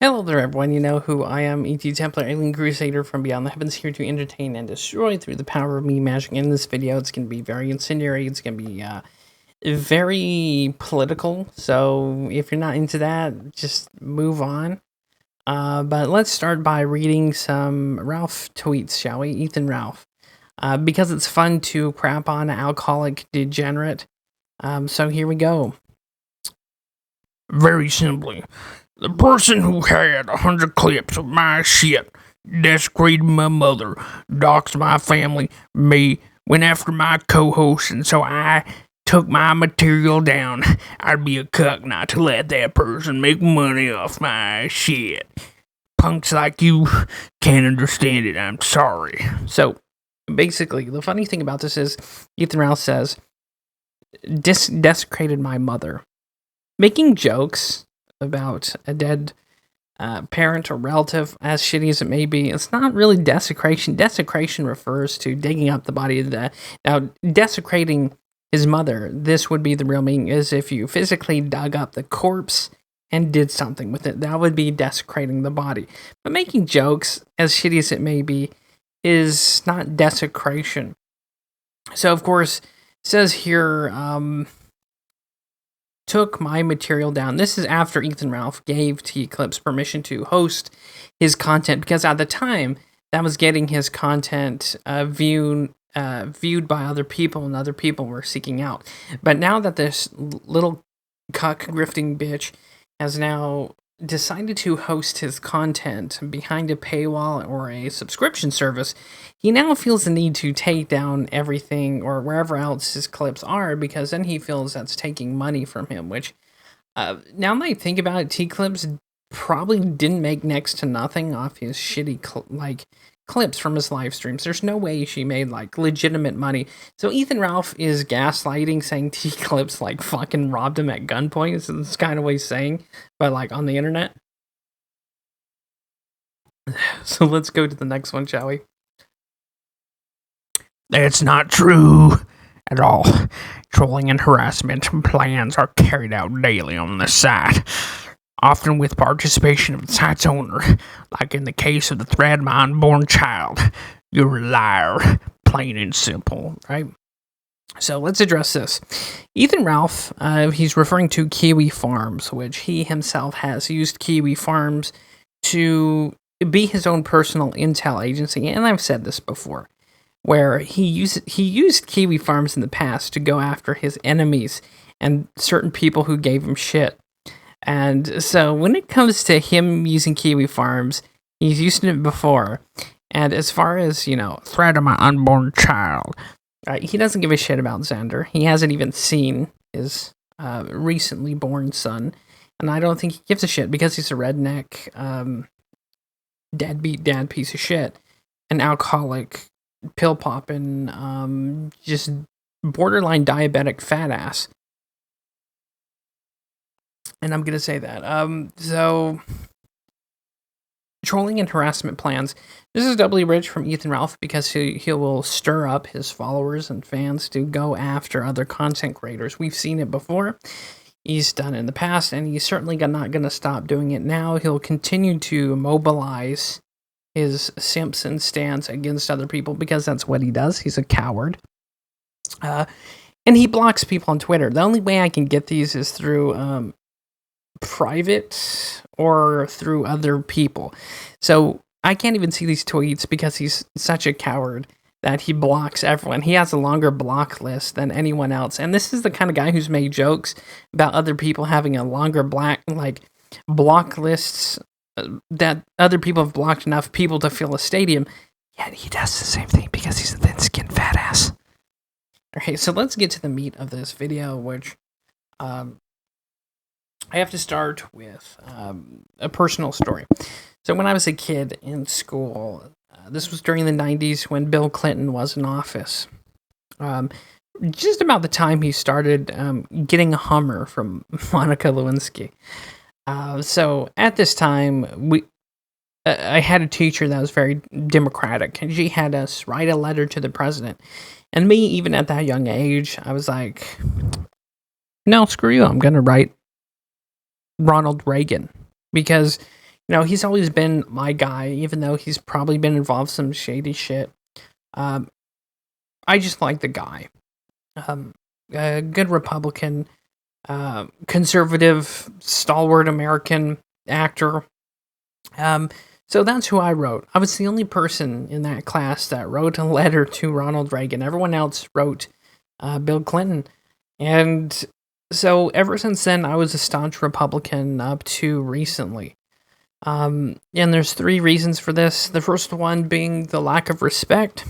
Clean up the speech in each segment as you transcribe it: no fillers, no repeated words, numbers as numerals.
Hello there, everyone. You know who I am, E.T. Templar, Alien Crusader from Beyond the Heavens, here to entertain and destroy through the power of me magic. In this video, it's going to be very incendiary. It's going to be very political. So if you're not into that, just move on. But let's start by reading some Ralph tweets, shall we? Ethan Ralph. Because it's fun to crap on an alcoholic degenerate. So here we go. Very simply, the person who had 100 clips of my shit, desecrated my mother, doxed my family, went after my co-host, and so I took my material down. I'd be a cuck not to let that person make money off my shit. Punks like you can't understand it, I'm sorry. So, basically, the funny thing about this is, Ethan Ralph says, desecrated my mother. Making jokes about a dead parent or relative, as shitty as it may be, it's not really desecration. Desecration refers to digging up the body of the... Now, desecrating his mother, this would be the real meaning, is if you physically dug up the corpse and did something with it. That would be desecrating the body. But making jokes, as shitty as it may be, is not desecration. So, of course, it says here... took my material down. This is after Ethan Ralph gave T-Clips permission to host his content, because at the time that was getting his content viewed by other people, and other people were seeking out. But now that this little cuck grifting bitch has now decided to host his content behind a paywall or a subscription service, he now feels the need to take down everything or wherever else his clips are, because then he feels that's taking money from him, which now that I think about it, T-Clips probably didn't make next to nothing off his shitty clips from his live streams. There's no way she made legitimate money. So Ethan Ralph is gaslighting, saying T-Clips fucking robbed him at gunpoint. So that's kind of what he's saying, but on the internet. So let's go to the next one, shall we? That's not true at all. Trolling and harassment plans are carried out daily on the site, often with participation of the site's owner, like in the case of the thread of my unborn child. You're a liar, plain and simple, right? So let's address this. Ethan Ralph, he's referring to Kiwi Farms, which he himself has used Kiwi Farms to be his own personal intel agency, and I've said this before, where he used Kiwi Farms in the past to go after his enemies and certain people who gave him shit. And so when it comes to him using Kiwi Farms, he's used it before. And as far as, threat of my unborn child, he doesn't give a shit about Xander. He hasn't even seen his recently born son. And I don't think he gives a shit, because he's a redneck, deadbeat dad piece of shit, an alcoholic, pill popping, just borderline diabetic fat ass. And I'm going to say that. So, trolling and harassment plans. This is doubly rich from Ethan Ralph, because he will stir up his followers and fans to go after other content creators. We've seen it before. He's done it in the past, and he's certainly not going to stop doing it now. He'll continue to mobilize his Simpson stance against other people, because that's what he does. He's a coward. And he blocks people on Twitter. The only way I can get these is through private or through other people. So I can't even see these tweets, because he's such a coward that he blocks everyone. He has a longer block list than anyone else. And this is the kind of guy who's made jokes about other people having a longer block lists, that other people have blocked enough people to fill a stadium. Yet he does the same thing, because he's a thin-skinned fat ass. Okay, so let's get to the meat of this video, which I have to start with a personal story. So when I was a kid in school, this was during the 90s when Bill Clinton was in office. Just about the time he started getting a Hummer from Monica Lewinsky. So at this time, I had a teacher that was very democratic, and she had us write a letter to the president. And me, even at that young age, I was like, no, screw you, I'm going to write Ronald Reagan, because he's always been my guy, even though he's probably been involved in some shady shit. I just like the guy. A good Republican, conservative, stalwart American actor. So that's who I wrote. I was the only person in that class that wrote a letter to Ronald Reagan. Everyone else wrote Bill Clinton. And so ever since then, I was a staunch Republican up to recently. And there's 3 reasons for this. The first one being the lack of respect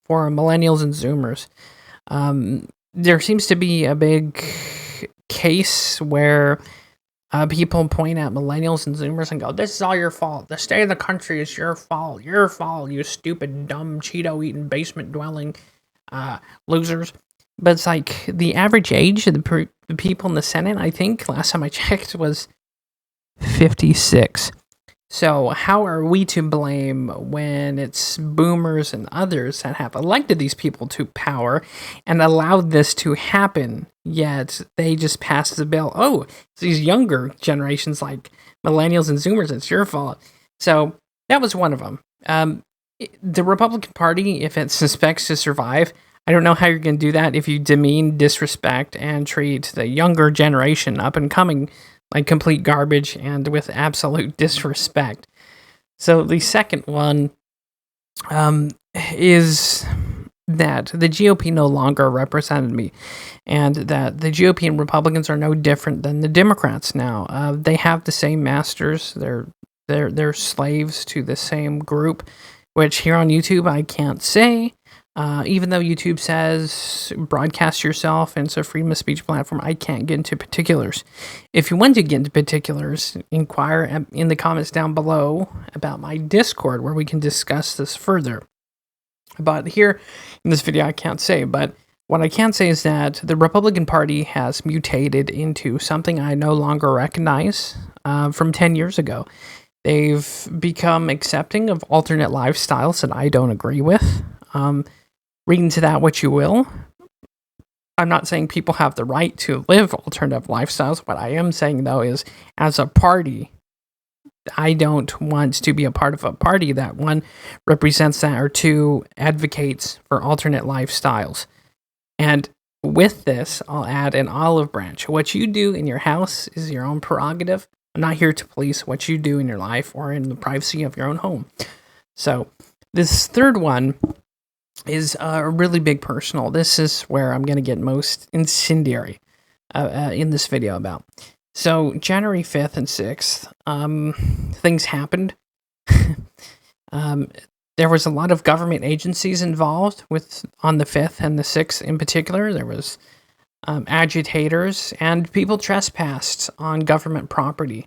for millennials and Zoomers. There seems to be a big case where people point at millennials and Zoomers and go, "This is all your fault. The state of the country is your fault. Your fault, you stupid, dumb, Cheeto-eating, basement-dwelling losers." But it's like the average age of the people in the Senate, I think, last time I checked, was 56. So how are we to blame when it's boomers and others that have elected these people to power and allowed this to happen, yet they just passed the bill? Oh, it's these younger generations like millennials and Zoomers, it's your fault. So that was one of them. The Republican Party, if it suspects to survive, I don't know how you're going to do that if you demean, disrespect, and treat the younger generation, up and coming, like complete garbage and with absolute disrespect. So the second one is that the GOP no longer represented me, and that the GOP and Republicans are no different than the Democrats now. They have the same masters. They're slaves to the same group, which here on YouTube I can't say. Even though YouTube says broadcast yourself and it's a freedom of speech platform, I can't get into particulars. If you want to get into particulars, inquire in the comments down below about my Discord where we can discuss this further. But here in this video, I can't say. But what I can say is that the Republican Party has mutated into something I no longer recognize from 10 years ago. They've become accepting of alternate lifestyles that I don't agree with. Read into that what you will. I'm not saying people have the right to live alternative lifestyles. What I am saying, though, is as a party, I don't want to be a part of a party that, 1, represents that, or 2, advocates for alternate lifestyles. And with this, I'll add an olive branch. What you do in your house is your own prerogative. I'm not here to police what you do in your life or in the privacy of your own home. So this third one is really big personal. This is where I'm going to get most incendiary in this video about. So January 5th and 6th, things happened. There was a lot of government agencies involved on the 5th and the 6th in particular. There was agitators and people trespassed on government property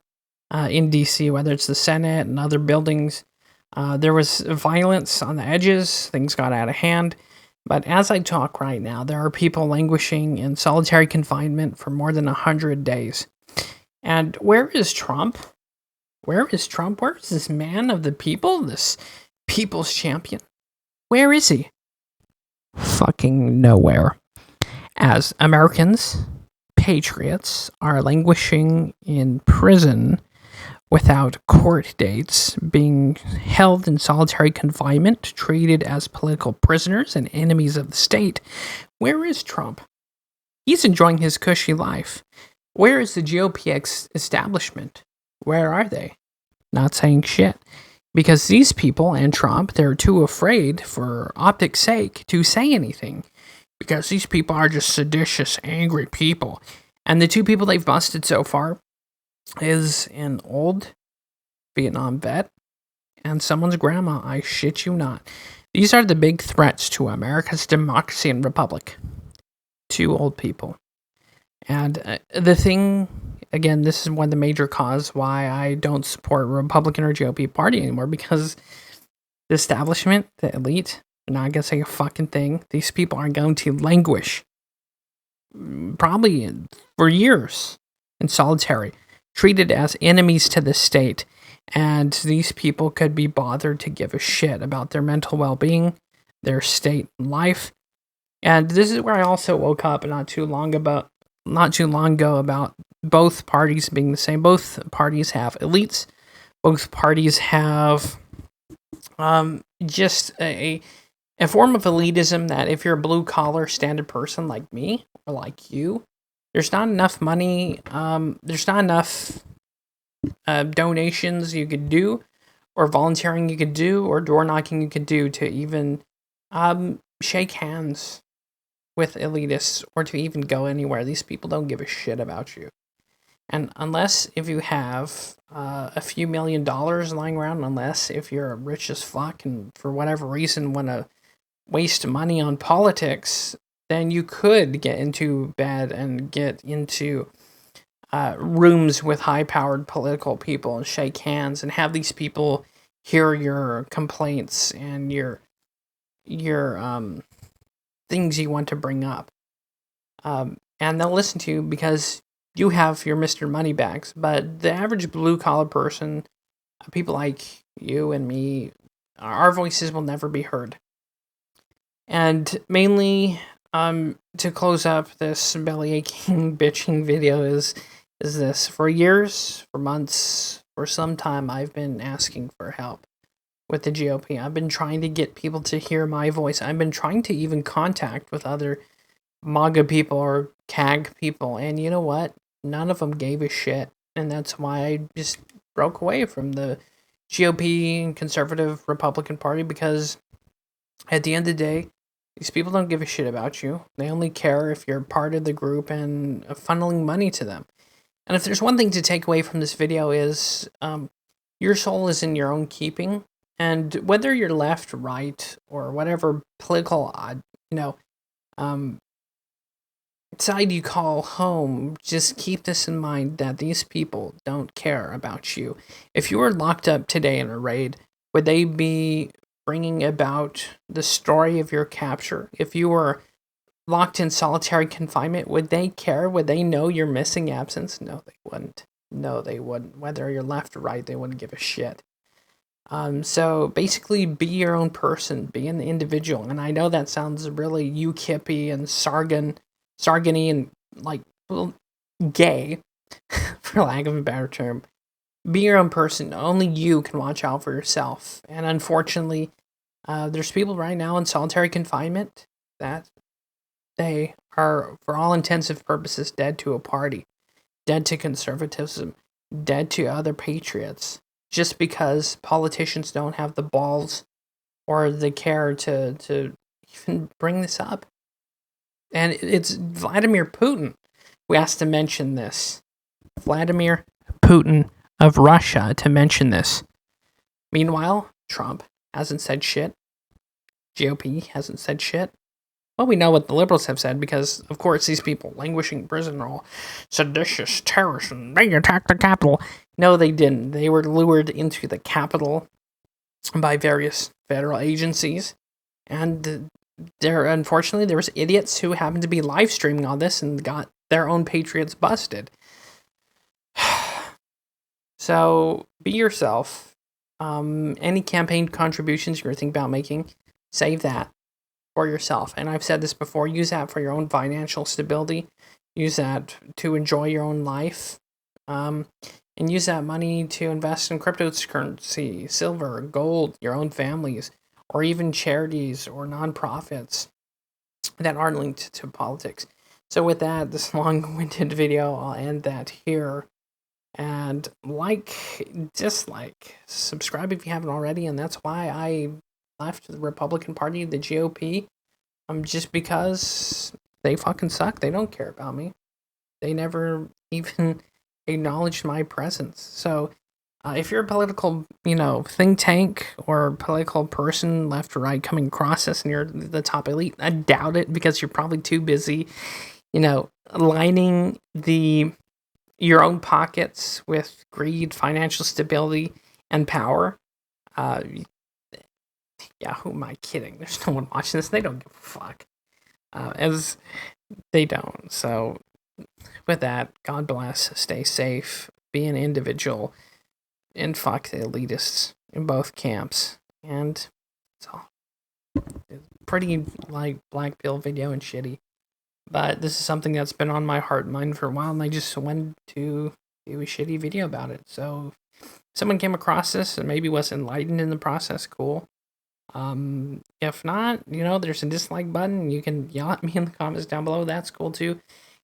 in DC, whether it's the Senate and other buildings. There was violence on the edges. Things got out of hand. But as I talk right now, there are people languishing in solitary confinement for more than 100 days. And where is Trump? Where is Trump? Where is this man of the people? This people's champion? Where is he? Fucking nowhere. As Americans, patriots, are languishing in prison without court dates, being held in solitary confinement, treated as political prisoners and enemies of the state. Where is Trump? He's enjoying his cushy life. Where is the GOP establishment? Where are they? Not saying shit. Because these people and Trump, they're too afraid, for optics' sake, to say anything. Because these people are just seditious, angry people. And the 2 people they've busted so far is an old Vietnam vet and someone's grandma. I shit you not. These are the big threats to America's democracy and republic. 2 old people. And the thing, again, this is one of the major causes why I don't support Republican or GOP party anymore, because the establishment, the elite, they're not going to say a fucking thing. These people are going to languish probably for years in solitary, treated as enemies to the state, and these people could be bothered to give a shit about their mental well-being, their state in life. And this is where I also woke up not too long ago about both parties being the same. Both parties have elites. Both parties have just a form of elitism that if you're a blue collar standard person like me or like you, there's not enough money. There's not enough donations you could do, or volunteering you could do, or door knocking you could do to even shake hands with elitists or to even go anywhere. These people don't give a shit about you. And unless if you have a few $1 million lying around, unless if you're rich as fuck and for whatever reason want to waste money on politics, then you could get into bed and get into rooms with high-powered political people and shake hands and have these people hear your complaints and your things you want to bring up, and they'll listen to you because you have your Mr. Moneybags. But the average blue-collar person, people like you and me, our voices will never be heard. And mainly, to close up this belly-aching, bitching video is this. For years, for months, for some time, I've been asking for help with the GOP. I've been trying to get people to hear my voice. I've been trying to even contact with other MAGA people or CAG people. And you know what? None of them gave a shit. And that's why I just broke away from the GOP and conservative Republican Party, because at the end of the day, these people don't give a shit about you. They only care if you're part of the group and funneling money to them. And if there's one thing to take away from this video is your soul is in your own keeping. And whether you're left, right, or whatever political, side you call home, just keep this in mind that these people don't care about you. If you were locked up today in a raid, would they be bringing about the story of your capture? If you were locked in solitary confinement, would they care? Would they know your missing absence? No, they wouldn't. No, they wouldn't. Whether you're left or right, they wouldn't give a shit. So basically, be your own person, be an individual. And I know that sounds really UKIP-y and Sargany and like gay, for lack of a better term. Be your own person. Only you can watch out for yourself. And unfortunately, there's people right now in solitary confinement that they are, for all intensive purposes, dead to a party, dead to conservatism, dead to other patriots, just because politicians don't have the balls or the care to even bring this up. And it's Vladimir Putin who has to mention this. Vladimir Putin of Russia to mention this. Meanwhile, Trump hasn't said shit. GOP hasn't said shit. Well, we know what the liberals have said because, of course, these people languishing in prison are all seditious terrorists and they attacked the Capitol. No, they didn't. They were lured into the Capitol by various federal agencies. And unfortunately, there was idiots who happened to be live streaming all this and got their own patriots busted. So, be yourself. Any campaign contributions you're thinking about making, save that for yourself. And I've said this before, use that for your own financial stability. Use that to enjoy your own life. And use that money to invest in cryptocurrency, silver, gold, your own families, or even charities or nonprofits that aren't linked to politics. So with that, this long-winded video, I'll end that here. And dislike, subscribe if you haven't already. And that's why I left the Republican Party, the GOP, just because they fucking suck. They don't care about me. They never even acknowledged my presence. So if you're a political, think tank or political person, left or right, coming across this and you're the top elite, I doubt it because you're probably too busy, lining your own pockets with greed, financial stability, and power. Yeah, who am I kidding? There's no one watching this. They don't give a fuck. As they don't. So, with that, God bless. Stay safe. Be an individual. And fuck the elitists in both camps. And that's all. It's pretty, black pill video and shitty. But this is something that's been on my heart and mind for a while. And I just wanted to do a shitty video about it. So, someone came across this and maybe was enlightened in the process, cool. If not, there's a dislike button. You can yell at me in the comments down below. That's cool too.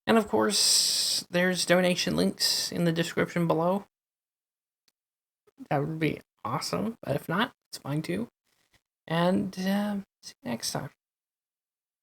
And of course, there's donation links in the description below. That would be awesome. But if not, it's fine too. And see you next time.